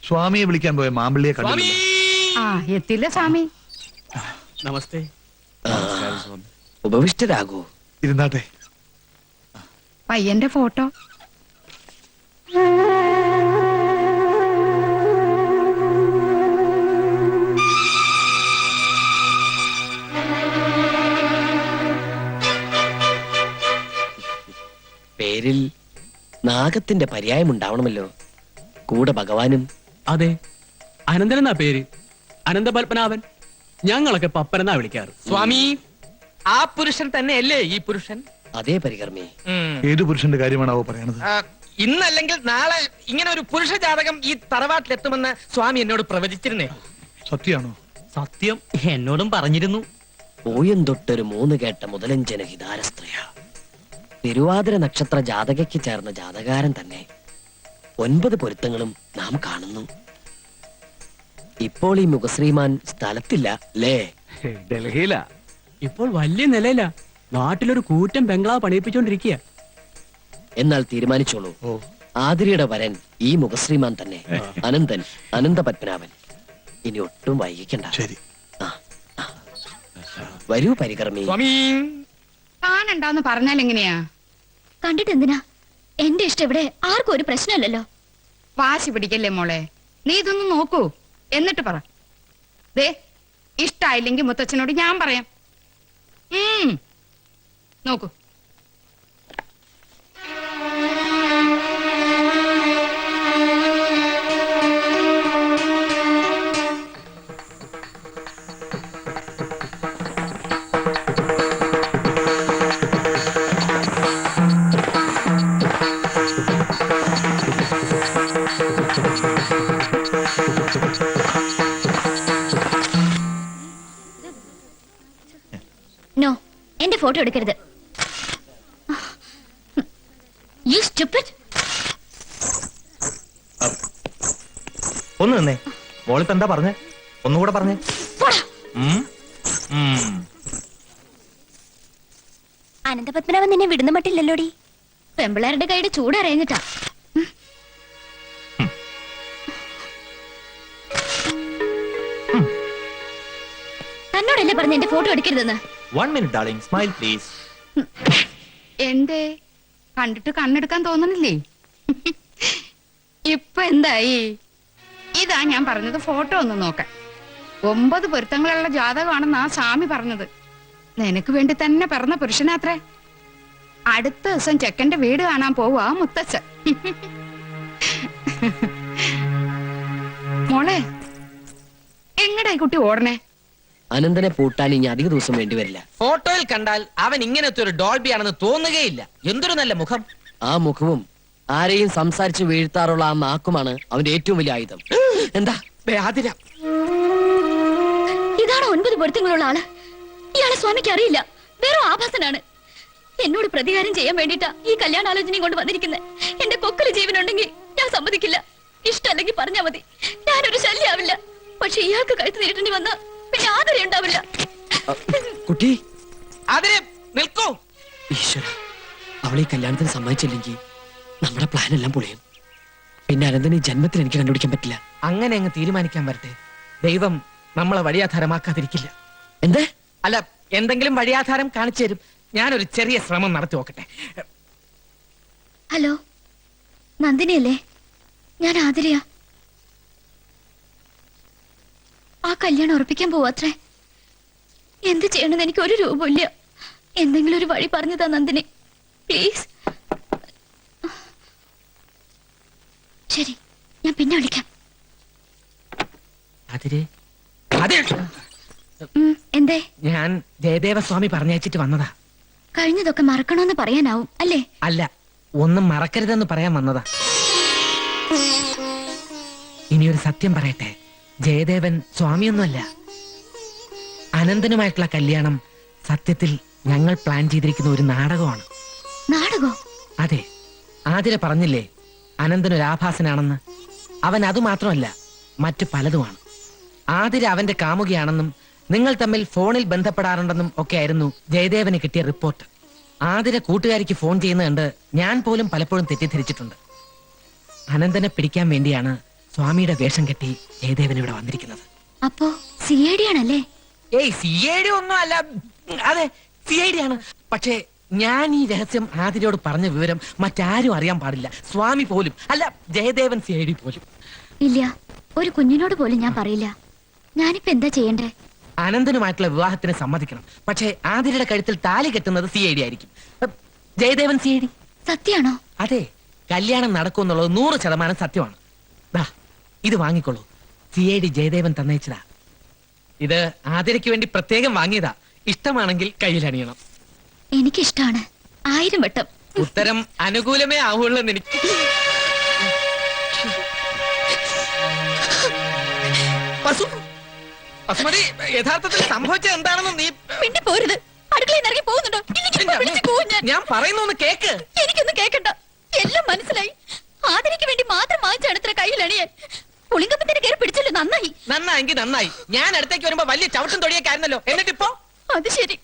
സ്വാമിയെ വിളിക്കാൻ പോയ മാമ്പിള്ളിയെ കണ്ടില്ല. ആ എത്തില്ല സ്വാമി. നമസ്തേ. ഉപവിഷ്ടരാകൂ. ഇരുന്നാട്ടെ. പയ്യന്റെ ഫോട്ടോ. പേരിൽ നാഗത്തിന്റെ പര്യായം ഉണ്ടാവണമല്ലോ. കൂടെ ഭഗവാനും. അതെ, അനന്തൻ എന്നാ പേര്. അനന്തപത്മനാഭൻ. ഞങ്ങളൊക്കെ പപ്പനെന്നാ വിളിക്കാറ്. സ്വാമി, ആ പുരുഷൻ തന്നെയല്ലേ ഈ പുരുഷൻ? അതേ പരികർമ്മേ. ഏതു പുരുഷന്റെ കാര്യമാണാവോ പറയണത്? ഇന്നല്ലെങ്കിൽ നാളെ ഇങ്ങനെ ഒരു പുരുഷ ജാതകം ഈ തറവാട്ടിലെത്തുമെന്ന് സ്വാമി എന്നോട് പ്രവചിച്ചിരുന്നേ. സത്യാണോ? സത്യം, എന്നോടും പറഞ്ഞിരുന്നു. പൂയം തൊട്ടൊരു 3 കേട്ട മുതലഞ്ചന ഹിതാരസ്ത്രയ. തിരുവാതിര നക്ഷത്ര ജാതകയ്ക്ക് ചേർന്ന ജാതകാരൻ തന്നെ. 9 പൊരുത്തങ്ങളും നാം കാണുന്നു. ഇപ്പോൾ ഈ മുഖശ്രീമാൻ സ്ഥലത്തില്ല അല്ലേ? ഡൽഹിയില. ഇപ്പോൾ വലിയ നിലയില. നാട്ടിലൊരു കൂറ്റൻ ബംഗ്ലാവ് പണിയിപ്പിച്ചോണ്ടിരിക്കുക. എന്നാൽ തീരുമാനിച്ചോളൂ. ആതിരയുടെ വരൻ ഈ മുഖശ്രീമാൻ തന്നെ. അനന്തൻ, അനന്തപത്മനാഭൻ. ഇനി ഒട്ടും വൈകിക്കണ്ട. ശരി. വരൂ പരികർമ്മി. താനുണ്ടാന്ന് പറഞ്ഞാൽ എങ്ങനെയാ? കണ്ടിട്ട് എന്തിനാ? എന്റെ ഇഷ്ടം ഇവിടെ ആർക്കും ഒരു പ്രശ്നമല്ലല്ലോ. വാശി പിടിക്കല്ലേ മോളെ. നീ ഇതൊന്ന് നോക്കൂ, എന്നിട്ട് പറ. ദേ, ഇഷ്ടായില്ലെങ്കിൽ മുത്തച്ഛനോട് ഞാൻ പറയാം. നോക്കൂ. നോ, എന്റെ ഫോട്ടോ എടുക്കരുത്. You stupid. ഒന്ന് നിന്നേ. മോളിപ്പോ എന്താ പറഞ്ഞേ? ഒന്നുകൂടെ പറഞ്ഞേ. അനന്തപത്മനാഭൻ നിന്നെ വിടുന്ന മട്ടില്ലല്ലോടി. പെമ്പിളാരുടെ കൈയുടെ ചൂടറിഞ്ഞിട്ടാ. തന്നോടല്ലേ പറഞ്ഞ എന്റെ photo എടുക്കരുതെന്ന്? 1 minute darling, smile please. എന്തേ, കണ്ടിട്ട് കണ്ണെടുക്കാൻ തോന്നണില്ലേ? ഇപ്പൊ എന്തായി? ഇതാ ഞാൻ പറഞ്ഞത്, ഫോട്ടോ ഒന്ന് നോക്കാൻ. 9 പൊരുത്തങ്ങളുള്ള ജാതകമാണെന്നാ സ്വാമി പറഞ്ഞത്. നിനക്ക് വേണ്ടി തന്നെ പിറന്ന പുരുഷനാത്രേ. അടുത്ത ദിവസം ചെക്കന്റെ വീട് കാണാൻ പോവാ മുത്തച്ഛൻ. മോളെ, എങ്ങടായി കുട്ടി ഓടണേ? അനന്തനെ പൂട്ടാൻ ഇനി അധിക ദിവസം വേണ്ടി വരില്ല. ഫോട്ടോയിൽ കണ്ടാൽ അവൻ ഇങ്ങനത്തെ ഒരു ഡോൾബി ആണെന്ന് തോന്നുകയില്ല. എന്തൊരു നല്ല മുഖം. ആ മുഖവും ആരെയും സംസാരിച്ച് വീഴ്ത്താറുള്ള ആ നാക്കുമാണ് അവന്റെ ഏറ്റവും വലിയ ആയുധം. എന്താ? ആതിര, ഇതാണ് 9 പൊരുത്തങ്ങളുള്ള ആള്. ഇയാളെ സ്വാമിക്ക് അറിയില്ല. വേറെ ആഭാസനാണ്. എന്നോട് പ്രതികാരം ചെയ്യാൻ വേണ്ടിട്ടാ ഈ കല്യാണാലോചനയും കൊണ്ട് വന്നിരിക്കുന്നത്. എന്റെ കൊക്കല് ജീവനുണ്ടെങ്കിൽ ഞാൻ സമ്മതിക്കില്ല. ഇഷ്ടമല്ലെങ്കിൽ പറഞ്ഞാ മതി, ഞാനൊരു ശല്യാവില്ല. പക്ഷെ ഇയാൾക്ക് കഴുത്ത് നേരിട്ടേണ്ടി വന്ന പിന്നെ ആദരം ഉണ്ടാവില്ല. കുട്ടി, ആതിര നിൽക്കൂ. ഈശ്വര, അവളെ ഈ കല്യാണത്തിന് സമ്മതിച്ചില്ലെങ്കിൽ നമ്മുടെ പ്ലാൻ എല്ലാം പൊളിയും. പിന്നെ അനന്തനെ ജന്മത്തിൽ എനിക്ക് കണ്ടുപിടിക്കാൻ പറ്റില്ല. അങ്ങനെ അങ്ങ് തീരുമാനിക്കാൻ വരട്ടെ. ദൈവം നമ്മളെ വഴിയാധാരമാക്കാതിരിക്കില്ല. എന്തേ? അല്ല, എന്തെങ്കിലും വഴിയാധാരം കാണിച്ചു തരും. ഞാനൊരു ചെറിയ ശ്രമം നടത്തി നോക്കട്ടെ. ഹലോ, നന്ദിനിയല്ലേ? ഞാൻ ആതിരയാ. ആ കല്യാണം ഉറപ്പിക്കാൻ പോവാത്രേ. എന്ത് ചെയ്യണമെന്ന് എനിക്ക് ഒരു രൂപമില്ല. എന്തെങ്കിലും ഒരു വഴി പറഞ്ഞു താ നന്ദിനി, പ്ലീസ്. ശരി, ഞാൻ പിന്നെ വിളിക്കാം. എന്തേ? ഞാൻ ജയദേവസ്വാമി പറഞ്ഞയച്ചിട്ട് വന്നതാ. കഴിഞ്ഞതൊക്കെ മറക്കണമെന്ന് പറയാനാവും അല്ലേ? അല്ല, ഒന്നും മറക്കരുതെന്ന് പറയാൻ വന്നതാ. ഇനിയൊരു സത്യം പറയട്ടെ. ജയദേവൻ സ്വാമിയൊന്നുമല്ല. അനന്തനുമായിട്ടുള്ള കല്യാണം സത്യത്തിൽ ഞങ്ങൾ പ്ലാൻ ചെയ്തിരിക്കുന്ന ഒരു നാടകമാണ്. നാടകോ? അതെ, ആതിര പറഞ്ഞില്ലേ അനന്തനൊരു ആഭാസനാണെന്ന്. അവൻ അതുമാത്രമല്ല, മറ്റു പലതുമാണ്. ആതിര അവന്റെ കാമുകിയാണെന്നും നിങ്ങൾ തമ്മിൽ ഫോണിൽ ബന്ധപ്പെടാറുണ്ടെന്നും ഒക്കെ ആയിരുന്നു ജയദേവന് കിട്ടിയ റിപ്പോർട്ട്. ആതിര കൂട്ടുകാരിക്ക് ഫോൺ ചെയ്യുന്നത് കണ്ട് ഞാൻ പോലും പലപ്പോഴും തെറ്റിദ്ധരിച്ചിട്ടുണ്ട്. അനന്തനെ പിടിക്കാൻ വേണ്ടിയാണ് സ്വാമിയുടെ വേഷം കെട്ടി ജയദേവൻ ഇവിടെ വന്നിരിക്കുന്നത്. അപ്പോ CID ആണല്ലേ? ഏയ് CID ഒന്നും അല്ല. അതെ, CID ആണ്. പക്ഷേ ഞാൻ ഈ രഹസ്യം ആതിരയോട് പറഞ്ഞ വിവരം മറ്റാരും അറിയാൻ പാടില്ല. സ്വാമി പോലും അല്ല, ജയദേവൻ CID പോലും. ഇല്ല, ഒരു കുഞ്ഞിനോട് പോലും ഞാൻ പറയില്ല. ഞാനിപ്പോ എന്താ ചെയ്യണ്ടേ? അനന്തനുമായിട്ടുള്ള വിവാഹത്തിന് സമ്മതിക്കണം. പക്ഷേ ആതിരയുടെ കഴുത്തിൽ താലി കെട്ടുന്നത് CID ആയിരിക്കും. ജയദേവൻ CID. സത്യാണോ? അതെ, കല്യാണം നടക്കുമെന്നുള്ളത് 100% സത്യമാണ്. ദാ ഇത് വാങ്ങിക്കോളൂ. CID ജയദേവൻ തന്നയച്ചതാ. ഇത് ആതിരയ്ക്ക് വേണ്ടി പ്രത്യേകം വാങ്ങിയതാ. ഇഷ്ടമാണെങ്കിൽ കയ്യിലണിയണം. എനിക്കിഷ്ടാണ്, 1000 വട്ടം. ഉത്തരം അനുകൂലമേ ആവുള്ളൂ എന്ന് എനിക്ക്. വസു, വസുമതി, യഥാർത്ഥത്തിൽ സംഭവിച്ചത് എന്താണെന്ന് നീ പിന്നെ പോരുത്. അടുക്കളയിൽ ഇറങ്ങി പോകുന്നുണ്ടോ? ഇല്ലെങ്കിൽ ഇപ്പൊ വിളിച്ച് പോവും ഞാൻ. ഞാൻ പറയുന്നു ഒന്ന് കേക്ക്. എനിക്കൊന്നും കേക്കണ്ട, എല്ലാം മനസ്സിലായി. ആദരയ്ക്ക് വേണ്ടി മാത്രം വാങ്ങിച്ചാണ് ഇത്ര കയ്യിലണിയാൻ. പുളിങ്കപ്പത്തിന് കയറി പിടിച്ചല്ലോ, നന്നായി. നന്നായെങ്കിൽ നന്നായി. ഞാൻ അടുത്തേക്ക് വരുമ്പോ വലിയ ചവിട്ടും തൊടിയൊക്കെ ആയിരുന്നല്ലോ. എന്നിട്ടിപ്പോ അത് ശരി.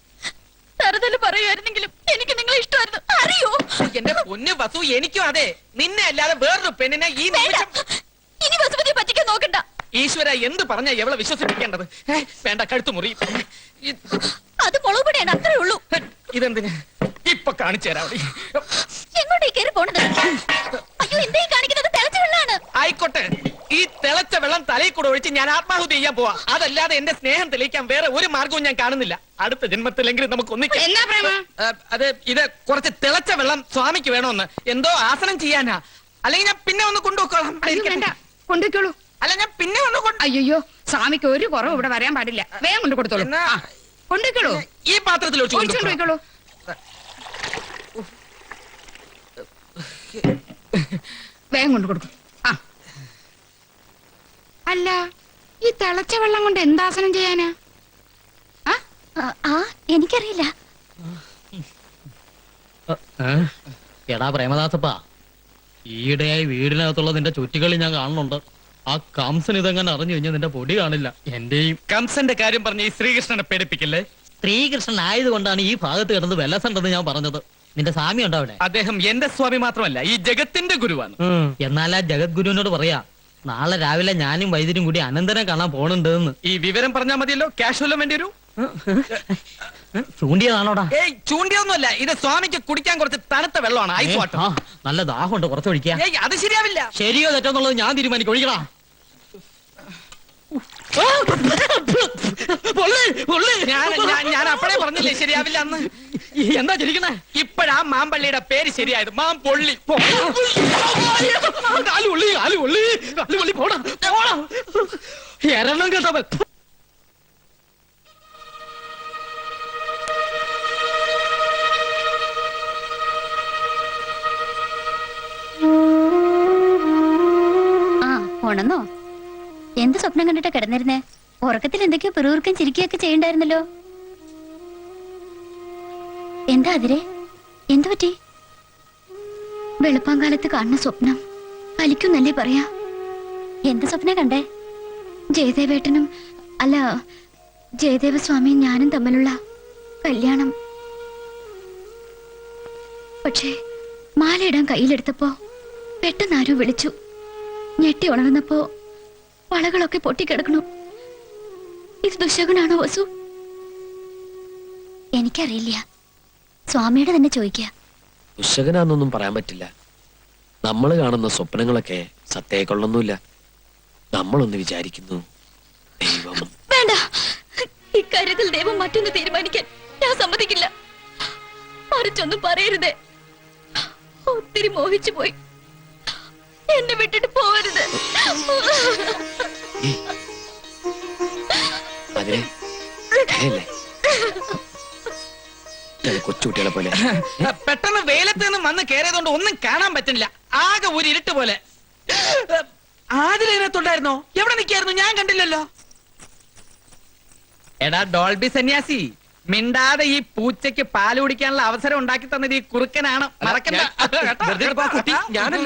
തറുതല് പറയുമായിരുന്നെങ്കിലും എനിക്ക് നിങ്ങളെ ഇഷ്ടമായിരുന്നു, അറിയോ? എന്റെ പൊന്നു വസു, എനിക്കും അതെ. നിന്നെ അല്ലാതെ വേറൊരു പെണ്ണിനെ ഈ വേണ്ട, നിമിഷം. ഇനി വസുമതിയെ പറ്റിക്കാൻ നോക്കണ്ട. ഈശ്വര, എന്ത് പറഞ്ഞാ എവളെ വിശ്വസിപ്പിക്കേണ്ടത്? വേണ്ട, കഴുത്തു മുറി. അത് മുളക് പൊടിയാണ്, അത്രേ ഉള്ളൂ. ഇതെന്തിന് ഇപ്പൊ കാണിച്ചു തരാം. എങ്ങോട്ടേ കയറി പോണത്? അയ്യോ, എന്തേ കാണിക്കുന്നത്? തിളച്ച വെള്ളമാണ്. ആയിക്കോട്ടെ, ഈ തിളച്ച വെള്ളം തലയിൽ കൂടെ ഒഴിച്ച് ഞാൻ ആത്മാഹുതി ചെയ്യാൻ പോവാ. അതല്ലാതെ എന്റെ സ്നേഹം തെളിയിക്കാൻ വേറെ ഒരു മാർഗവും ഞാൻ കാണുന്നില്ല. അടുത്ത ജന്മത്തിലെങ്കിലും നമുക്ക് ഒന്നിക്കാം. എന്നാ പ്രേമ? അത് ഇത് കുറച്ച് തിളച്ച വെള്ളം സ്വാമിക്ക് വേണമെന്ന്. എന്തോ ആസനം ചെയ്യാനാ. അല്ലെങ്കിൽ ഞാൻ പിന്നെ ഒന്ന് കൊണ്ടുപോക്കോളാം. അയ്യോ, വേണ്ട, കൊണ്ടുവയ്ക്കോളൂ. അല്ല, ഞാൻ പിന്നെ ഒന്ന് അയ്യോ, സ്വാമിക്ക് ഒരു കുറവ് ഇവിടെ വരാൻ പാടില്ല. വേഗം കൊണ്ട് കൊടുത്തോളൂ. എന്നാ- ആ, കൊണ്ടുവയ്ക്കോളൂ. ഈ പാത്രത്തിൽ ഒഴിച്ച് ഒഴിച്ചോണ്ട് കൊണ്ടുപോക്കോളാം. പോയിക്കോളൂ. വേഗം കൊണ്ട് കൊടുക്കും. ആ, അല്ല, ഈ തിളച്ച വെള്ളം കൊണ്ട് എന്താസനം ചെയ്യാനാ? ആ, എനിക്കറിയില്ല. എടാ പ്രേമദാസപ്പാ, ഈയിടെയായി വീടിനകത്തുള്ള നിന്റെ ചുറ്റികളി ഞാൻ കാണുന്നുണ്ട്. ആ കംസൻ ഇതെങ്ങനെ അറിഞ്ഞു കഴിഞ്ഞാൽ നിന്റെ പൊടി കാണില്ല. എന്റെയും കംസന്റെ കാര്യം പറഞ്ഞ് ഈ ശ്രീകൃഷ്ണനെ പേടിപ്പിക്കല്ലേ. സ്ത്രീകൃഷ്ണൻ ആയതുകൊണ്ടാണ് ഈ ഭാഗത്ത് കിടന്ന് വെല്ലസുണ്ടെന്ന് ഞാൻ പറഞ്ഞത്. നിന്റെ സ്വാമി ഉണ്ടോ അവിടെ? അദ്ദേഹം എന്റെ സ്വാമി മാത്രമല്ല, ഈ ജഗത്തിന്റെ ഗുരുവാണ്. എന്നാൽ ആ ജഗദ്ഗുരുവിനോട് പറയാ, നാളെ രാവിലെ ഞാനും വൈദ്യരും കൂടി അനന്തനെ കാണാൻ പോണുണ്ടെന്ന്. ഈ വിവരം പറഞ്ഞാൽ മതിയല്ലോ. ക്യാഷ് വല്ലതും വേണ്ടി വരൂ. ചൂണ്ടിയതാണോടാ? ഏയ്, ചൂണ്ടിയൊന്നുമല്ല. ഇത് സ്വാമിക്ക് കുടിക്കാൻ കുറച്ച് തണുത്ത വെള്ളമാണ്, ഐസ് വാട്ടർ. ആ, നല്ല ദാഹമുണ്ട്, കുറച്ചൊഴിക്കാം. ഏയ്, അത് ശരിയാവില്ല. ശരിയോ തെറ്റോ എന്നുള്ളത് ഞാൻ തീരുമാനിക്കും. ഒഴിക്കടാ. ഞാൻ അപ്പഴേ പറഞ്ഞില്ലേ ശരിയാവില്ല എന്ന്. എന്താ ചിരിക്കണേ? ഇപ്പഴാ മാമ്പള്ളിയുടെ പേര് ശരിയായത്. മാമ്പൊള്ളി. എരണം കേട്ടവൻ. ആ, ഉണന്നോ? എന്ത് സ്വപ്നം കണ്ടിട്ടാ കിടന്നിരുന്നേ? ഉറക്കത്തിൽ എന്തൊക്കെയോ പിറുവിറുക്കം ചിരിക്കുകയൊക്കെ ചെയ്യണ്ടായിരുന്നല്ലോ. എന്താ അതിരെ? എന്തു പറ്റി? വെളുപ്പാങ്കാലത്ത് കാണുന്ന സ്വപ്നം ഫലിക്കുന്നല്ലേ പറയാ? എന്ത് സ്വപ്നം കണ്ടേ? ജയദേവേട്ടനും അല്ല, ജയദേവ സ്വാമിയും ഞാനും തമ്മിലുള്ള കല്യാണം. പക്ഷേ മാലയിടാൻ കയ്യിലെടുത്തപ്പോ പെട്ടെന്ന് ആരോ വിളിച്ചു. ഞെട്ടി ഉണർന്നപ്പോ വളകളൊക്കെ പൊട്ടിക്കിടക്കണു. ഇത് ദുശകുനാണോ വസു? എനിക്കറിയില്ല, സ്വാമിയുടെ തന്നെ ചോദിക്കുക. ദുശകനാന്നൊന്നും പറയാൻ പറ്റില്ല. നമ്മൾ കാണുന്ന സ്വപ്നങ്ങളൊക്കെ സത്യമായിക്കൊള്ളൊന്നുമില്ല. നമ്മളൊന്ന് വിചാരിക്കുന്നു, ദൈവം. വേണ്ട, ഇക്കാര്യത്തിൽ ദൈവം മറ്റൊന്ന് തീരുമാനിക്കാൻ ഞാൻ സമ്മതിക്കില്ല. മറിച്ചൊന്നും പറയരുതേ. ഒത്തിരി മോഹിച്ചു പോയി. എന്നെ വിട്ടിട്ട് പോവരുത്. അതിനെ അങ്ങനെയല്ലേ? കൊച്ചുകുട്ടികളെ പോലെ പെട്ടെന്ന് വെയിലത്ത് നിന്നും വന്ന് കയറിയതുകൊണ്ട് ഒന്നും കാണാൻ പറ്റുന്നില്ല. ആകെ ഒരു ഇരുട്ട് പോലെ. ആദിലതിനകത്തുണ്ടായിരുന്നോ? എവിടെ നിൽക്കായിരുന്നു? ഞാൻ കണ്ടില്ലല്ലോ. എടാ ഡോൾബി സന്യാസി, മിണ്ടാതെ ഈ പൂച്ചയ്ക്ക് പാല് കുടിക്കാനുള്ള അവസരം ഉണ്ടാക്കി തന്നത് ഈ കുറുക്കനാണ്. മറക്കണ്ട. വെറുതെ ഇരിപ്പാ കുട്ടി, ഞാനല്ല.